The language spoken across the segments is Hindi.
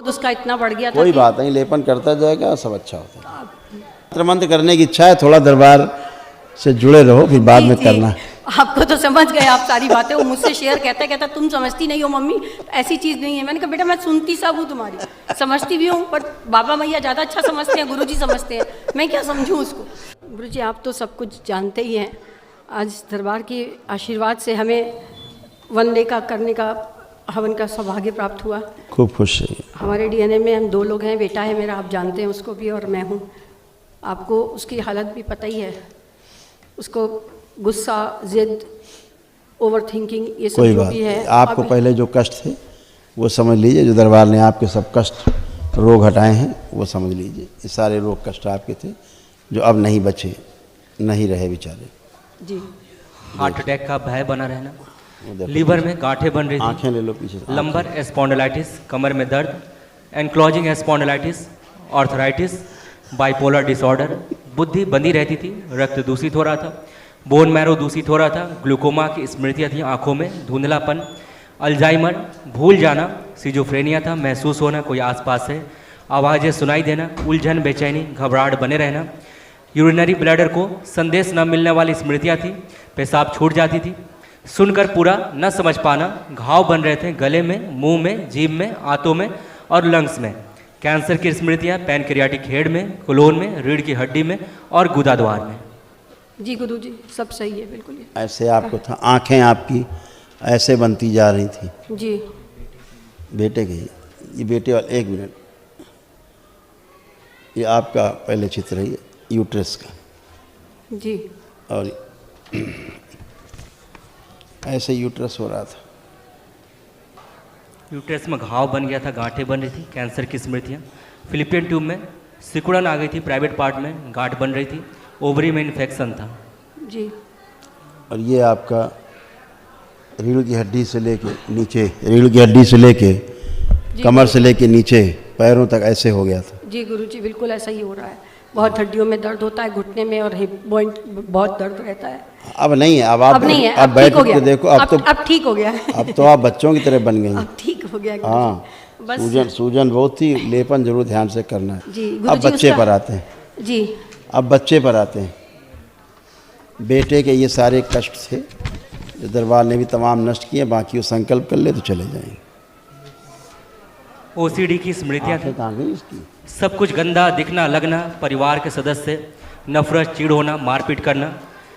तो उसका इतना बढ़ गया था कोई बात नहीं, लेपन करता जाएगा, सब अच्छा होता है। मंत्र मंत्र करने की इच्छा है, थोड़ा दरबार से जुड़े रहो, फिर बाद में करना। आपको तो समझ गए आप सारी बातें। वो मुझसे शेयर कहता तुम समझती नहीं हो मम्मी, ऐसी चीज़ नहीं है। मैंने कहा बेटा मैं सुनती सब हूँ तुम्हारी, समझती भी हूँ, पर बाबा मैया ज़्यादा अच्छा समझते हैं, गुरुजी समझते हैं, मैं क्या समझूँ उसको। गुरुजी आप तो सब कुछ जानते ही हैं। आज दरबार के आशीर्वाद से हमें वन डे का करने का हवन का सौभाग्य प्राप्त हुआ। खूब खुश है। हमारे डीएनए में हम 2 लोग हैं, बेटा है मेरा, आप जानते हैं उसको भी, और मैं हूँ। आपको उसकी हालत भी पता ही है, उसको गुस्सा, जिद, ओवर थिंकिंग, ये सब जो भी है। आपको पहले जो कष्ट थे वो समझ लीजिए, जो दरबार ने आपके सब कष्ट रोग हटाए हैं वो समझ लीजिए। ये सारे रोग कष्ट आपके थे जो अब नहीं बचे, नहीं रहे बेचारे। जी, हार्ट अटैक का भय बना रहना, लीवर में गांठें बन रही थी, आंखें ले लो पीछे से, लंबर स्पॉन्डिलाइटिस, कमर में दर्द, enclosing spondylitis, arthritis, bipolar disorder, बुद्धि बंधी रहती थी, रक्त दूषित हो रहा था, बोन मैरो दूषित हो रहा था, ग्लूकोमा की स्मृतियाँ थी आंखों में, धुंधलापन, अल्जाइमर, भूल जाना, सिजोफ्रेनिया था, महसूस होना कोई आसपास है, आवाज़ें सुनाई देना, उलझन, बेचैनी, घबराहट बने रहना, यूरिनरी ब्लैडर को संदेश न मिलने वाली स्मृतियाँ थी, पेशाब छूट जाती थी, सुनकर पूरा न समझ पाना, घाव बन रहे थे गले में, मुंह में, जीभ में, आंतों में और लंग्स में, कैंसर की स्मृतियाँ पैनक्रियाटिक हेड में, कोलोन में, रीढ़ की हड्डी में और गुदाद्वार में। जी गुरुजी सब सही है बिल्कुल। ऐसे आपको था, आंखें आपकी ऐसे बनती जा रही थी जी। बेटे की, ये बेटे वाले, 1 मिनट, ये आपका पहले चित्र है यूट्रस का जी, और ऐसे यूट्रस हो रहा था, यूट्रस में घाव बन गया था, गांठें बन रही थी, कैंसर की स्मृतियाँ, फिलिपियन ट्यूब में सिकुड़न आ गई थी, प्राइवेट पार्ट में गांठ बन रही थी, ओवरी में इन्फेक्शन था। जी। और ये आपका रीढ़ की हड्डी से लेके नीचे, रीढ़ की हड्डी से लेके कमर से लेके नीचे पैरों तक ऐसे हो गया था। जी गुरुजी बिल्कुल ऐसा ही हो रहा है, बहुत हड्डियों में दर्द होता है, घुटने में और हिप पॉइंट बहुत दर्द रहता है। अब नहीं है, अब नहीं है, अब बैठ के देखो, अब ठीक हो गया है। अब तो आप बच्चों की तरह बन गई। अब ठीक हो गया। हाँ, बस सूजन बहुत थी, लेपन जरूर ध्यान से करना है। जी। अब बच्चे पर आते हैं। जी, अब बच्चे पर आते हैं। बेटे के ये सारे कष्ट थे जो दरबार ने भी तमाम नष्ट किए, बाकी वो संकल्प कर ले तो चले जाएंगे। ओसीडी की स्मृतियाँ थी, कहाँ गई इसकी? सब कुछ गंदा दिखना लगना, परिवार के सदस्य नफरत, चिढ़ होना, मारपीट करना,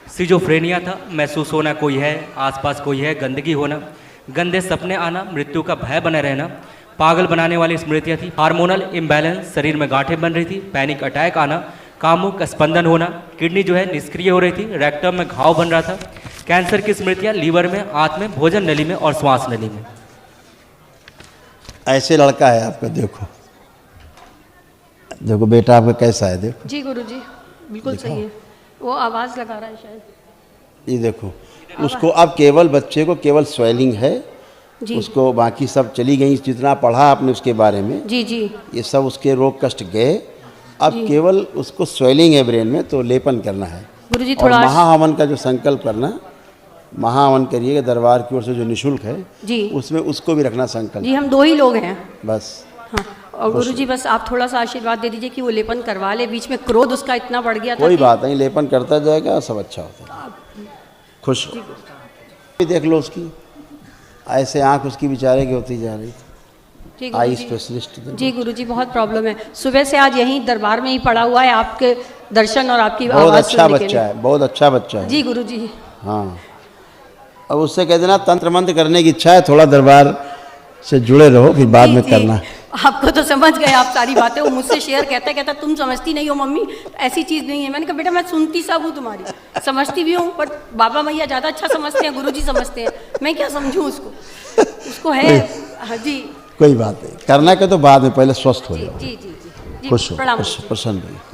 सिजोफ्रेनिया था, महसूस होना कोई है, आसपास कोई है, गंदगी होना, गंदे सपने आना, मृत्यु का भय बना रहना, पागल बनाने वाली स्मृतियाँ थी, हार्मोनल इम्बैलेंस, शरीर में गांठें बन रही थी, पैनिक अटैक आना, कामुक स्पंदन होना, किडनी जो है निष्क्रिय हो रही थी, रेक्टम में घाव बन रहा था, कैंसर की स्मृतियाँ लीवर में, आंत में, भोजन नली में और श्वास नली में। ऐसे लड़का है आपका, देखो देखो बेटा आपका कैसा है, देखो। जी गुरुजी बिल्कुल सही है, वो आवाज़ लगा रहा है शायद। ये देखो, उसको अब केवल बच्चे को केवल स्वेलिंग है जी। उसको बाकी सब चली गई, जितना पढ़ा आपने उसके बारे में। जी जी। ये सब उसके रोग कष्ट गए, अब केवल उसको स्वेलिंग है ब्रेन में, तो लेपन करना है। गुरुजी और थोड़ा महाहवन का जो संकल्प करना, महाहवन करिएगा दरबार की ओर से जो निःशुल्क है जी, उसमें उसको भी रखना संकल्प। जी हम 2 ही लोग हैं बस। हाँ, और गुरुजी बस आप थोड़ा सा आशीर्वाद दे दीजिए कि वो लेपन करवा ले। बीच में क्रोध उसका इतना बढ़ गया था। कोई बात नहीं, लेपन करता जाएगा, सब अच्छा होता है। खुश हो। देख लो उसकी ऐसे आंख उसकी बेचारे की होती जा रही थी। Eye specialist. जी गुरुजी बहुत प्रॉब्लम है, सुबह से आज यहीं दरबार में ही पड़ा हुआ है, आपके दर्शन और आपकी बहुत आवाज़ अच्छा सुनने के बच्चा लिए। है, बहुत अच्छा बच्चा है। जी गुरुजी। हाँ, अब उससे कह देना तंत्र मंत्र करने की इच्छा है, थोड़ा दरबार से जुड़े रहो, फिर बाद में करना। आपको तो समझ गए आप सारी बातें। वो मुझसे शेयर कहता तुम समझती नहीं हो मम्मी, ऐसी चीज़ नहीं है। मैंने कहा बेटा मैं सुनती सब हूँ तुम्हारी, समझती भी हूँ, पर बाबा मैया ज़्यादा अच्छा समझते हैं, गुरुजी समझते हैं, मैं क्या समझूँ उसको। उसको है। हाँ जी, कोई बात नहीं, करना के तो बाद में, पहले स्वस्थ हो जाओ। जी जी जी जी, खुश हो, प्रणाम। प्रसन्न रहिए।